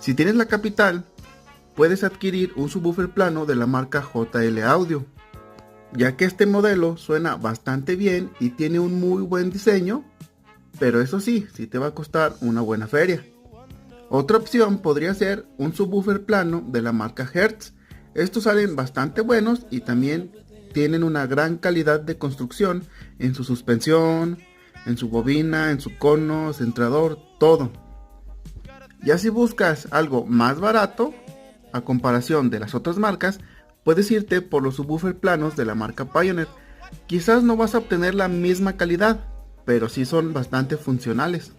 Si tienes la capital, puedes adquirir un subwoofer plano de la marca JL Audio, ya que este modelo suena bastante bien y tiene un muy buen diseño, pero eso sí te va a costar una buena feria. Otra opción podría ser un subwoofer plano de la marca Hertz. Estos salen bastante buenos y también tienen una gran calidad de construcción en su suspensión, en su bobina, en su cono, centrador, todo. Ya si buscas algo más barato, a comparación de las otras marcas, puedes irte por los subwoofer planos de la marca Pioneer. Quizás no vas a obtener la misma calidad, pero sí son bastante funcionales.